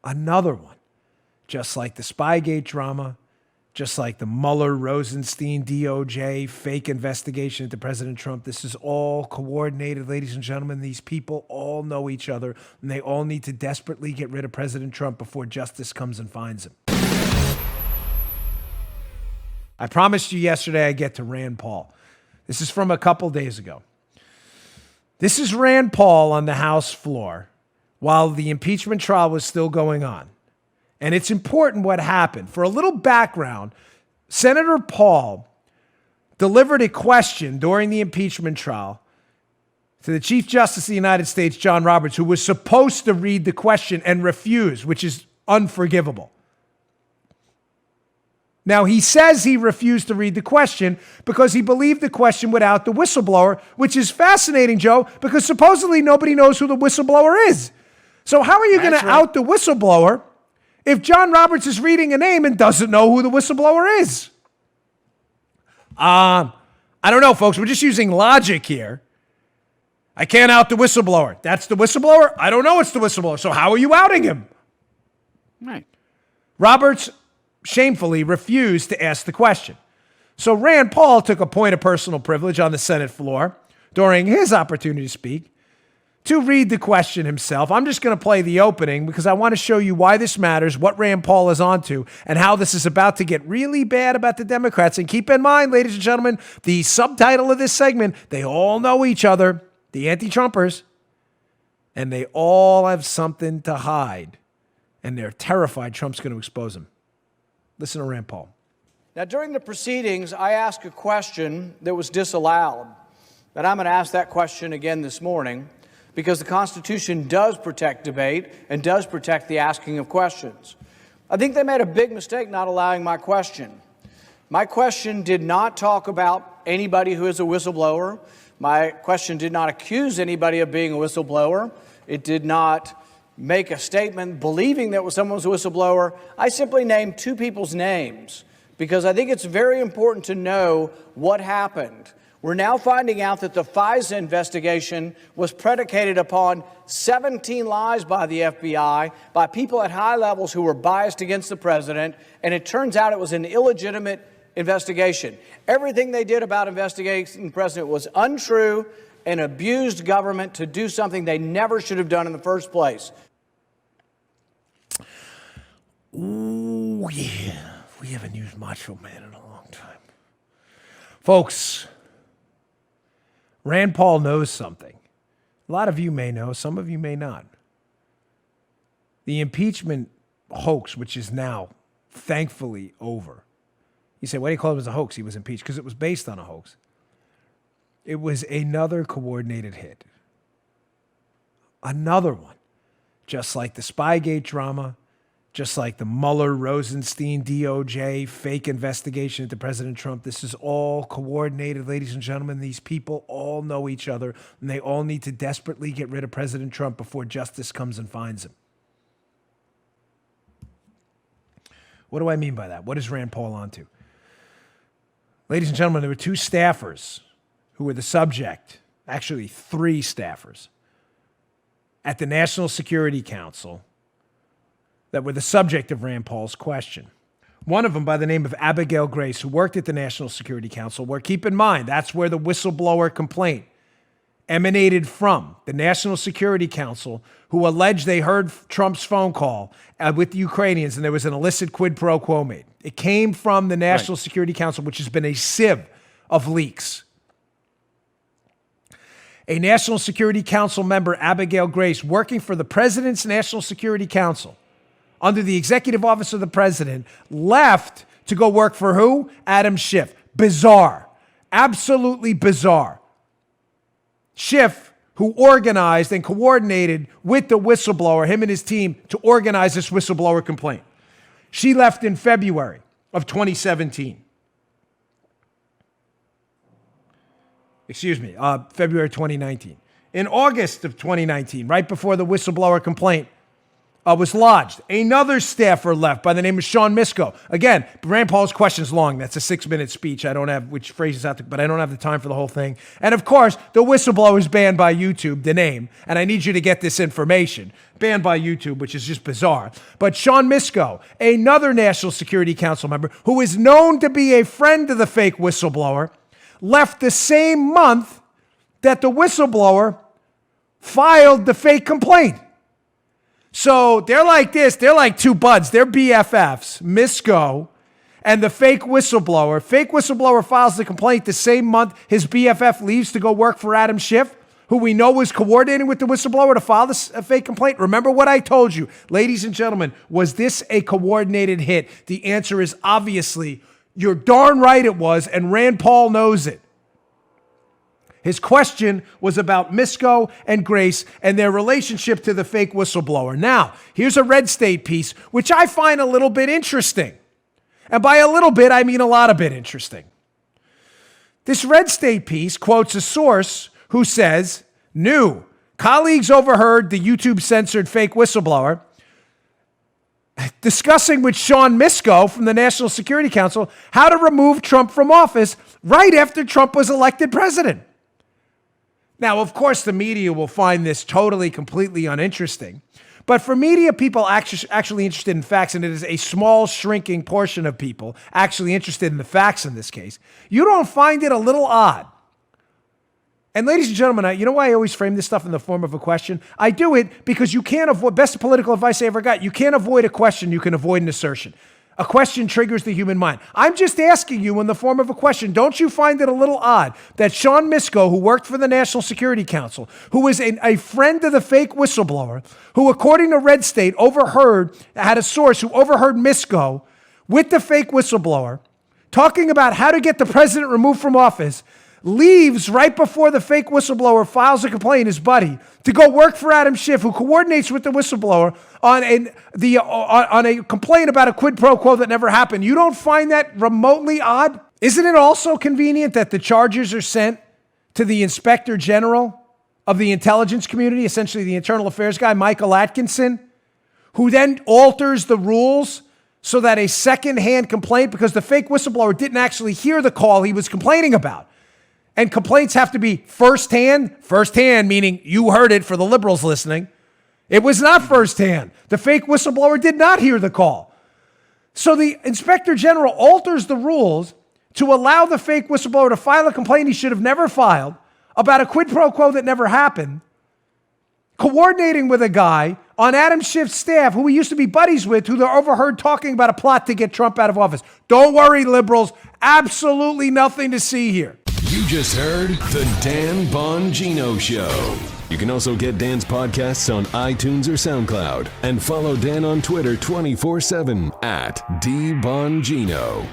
Another one. Just like the Spygate drama, just like the Mueller, Rosenstein, DOJ, fake investigation into President Trump. This is all coordinated, ladies and gentlemen. These people all know each other, and they all need to desperately get rid of President Trump before justice comes and finds him. I promised you yesterday I'd get to Rand Paul. This is from a couple days ago. This is Rand Paul on the House floor while the impeachment trial was still going on. And it's important what happened. For a little background, Senator Paul delivered a question during the impeachment trial to the Chief Justice of the United States, John Roberts, who was supposed to read the question and refused, which is unforgivable. Now, he says he refused to read the question because he believed the question would out the whistleblower, which is fascinating, Joe, because supposedly nobody knows who the whistleblower is. So how are you going to out the whistleblower if John Roberts is reading a name and doesn't know who the whistleblower is? I don't know, folks. We're just using logic here. I can't out the whistleblower. That's the whistleblower? I don't know it's the whistleblower. So how are you outing him? Right. Roberts shamefully refused to ask the question. So Rand Paul took a point of personal privilege on the Senate floor during his opportunity to speak to read the question himself. I'm just going to play the opening because I want to show you why this matters, what Rand Paul is onto, and how this is about to get really bad about the Democrats. And keep in mind, ladies and gentlemen, the subtitle of this segment, they all know each other, the anti-Trumpers, and they all have something to hide. And they're terrified Trump's going to expose them. Listen to Rand Paul. Now, during the proceedings, I asked a question that was disallowed. And I'm going to ask that question again this morning because the Constitution does protect debate and does protect the asking of questions. I think they made a big mistake not allowing my question. My question did not talk about anybody who is a whistleblower. My question did not accuse anybody of being a whistleblower. It did not make a statement believing that someone was a whistleblower. I simply named two people's names because I think it's very important to know what happened. We're now finding out that the FISA investigation was predicated upon 17 lies by the FBI, by people at high levels who were biased against the president, and it turns out it was an illegitimate investigation. Everything they did about investigating the president was untrue and abused government to do something they never should have done in the first place. Ooh, yeah. We haven't used Macho Man in a long time. Folks, Rand Paul knows something. A lot of you may know, some of you may not. The impeachment hoax, which is now thankfully over. You say, why do you call it a hoax? He was impeached because it was based on a hoax. It was another coordinated hit. Another one. Just like the Spygate drama, just like the Mueller, Rosenstein, DOJ, fake investigation into President Trump. This is all coordinated, ladies and gentlemen. These people all know each other, and they all need to desperately get rid of President Trump before justice comes and finds him. What do I mean by that? What is Rand Paul onto? Ladies and gentlemen, there were two staffers who were the subject, actually three staffers, at the National Security Council that were the subject of Rand Paul's question. One of them by the name of Abigail Grace, who worked at the National Security Council, where, keep in mind, that's where the whistleblower complaint emanated from. The National Security Council, who alleged they heard Trump's phone call with the Ukrainians and there was an illicit quid pro quo made. It came from the National Security Council, which has been a sieve of leaks. A National Security Council member, Abigail Grace, working for the President's National Security Council, under the executive office of the president, left to go work for who? Adam Schiff. Bizarre. Absolutely bizarre. Schiff, who organized and coordinated with the whistleblower, him and his team, to organize this whistleblower complaint. She left in February of 2017. February 2019. In August of 2019, right before the whistleblower complaint was lodged. Another staffer left by the name of Sean Misko. Again, Rand Paul's question is long. That's a 6-minute speech. I don't have which phrases out there, but I don't have the time for the whole thing. And of course, the whistleblower is banned by YouTube, the name. And I need you to get this information. Banned by YouTube, which is just bizarre. But Sean Misko, another National Security Council member who is known to be a friend of the fake whistleblower, left the same month that the whistleblower filed the fake complaint. So they're like this. They're like two buds. They're BFFs, Misko and the fake whistleblower. Fake whistleblower files the complaint the same month his BFF leaves to go work for Adam Schiff, who we know was coordinating with the whistleblower to file this fake complaint. Remember what I told you. Ladies and gentlemen, was this a coordinated hit? The answer is obviously, you're darn right it was, and Rand Paul knows it. His question was about Misko and Grace and their relationship to the fake whistleblower. Now, here's a Red State piece, which I find a little bit interesting. And by a little bit, I mean a lot of bit interesting. This Red State piece quotes a source who says, new, colleagues overheard the YouTube-censored fake whistleblower discussing with Sean Misko from the National Security Council how to remove Trump from office right after Trump was elected president. Now, of course, the media will find this totally, completely uninteresting. But for media people actually interested in facts, and it is a small, shrinking portion of people actually interested in the facts in this case, you don't find it a little odd. And ladies and gentlemen, you know why I always frame this stuff in the form of a question? I do it because you can't avoid, best political advice I ever got, you can't avoid a question, you can avoid an assertion. A question triggers the human mind. I'm just asking you in the form of a question. Don't you find it a little odd that Sean Misko, who worked for the National Security Council, who is a friend of the fake whistleblower, who according to Red State had a source who overheard Misko with the fake whistleblower talking about how to get the president removed from office, leaves right before the fake whistleblower files a complaint, his buddy, to go work for Adam Schiff, who coordinates with the whistleblower on a complaint about a quid pro quo that never happened. You don't find that remotely odd? Isn't it also convenient that the charges are sent to the Inspector General of the intelligence community, essentially the internal affairs guy, Michael Atkinson, who then alters the rules so that a second-hand complaint, because the fake whistleblower didn't actually hear the call he was complaining about. And complaints have to be firsthand meaning you heard it for the liberals listening. It was not firsthand. The fake whistleblower did not hear the call. So the Inspector General alters the rules to allow the fake whistleblower to file a complaint he should have never filed about a quid pro quo that never happened, coordinating with a guy on Adam Schiff's staff who he used to be buddies with, who they overheard talking about a plot to get Trump out of office. Don't worry, liberals. Absolutely nothing to see here. You just heard The Dan Bongino Show. You can also get Dan's podcasts on iTunes or SoundCloud. And follow Dan on Twitter 24/7 @DBongino.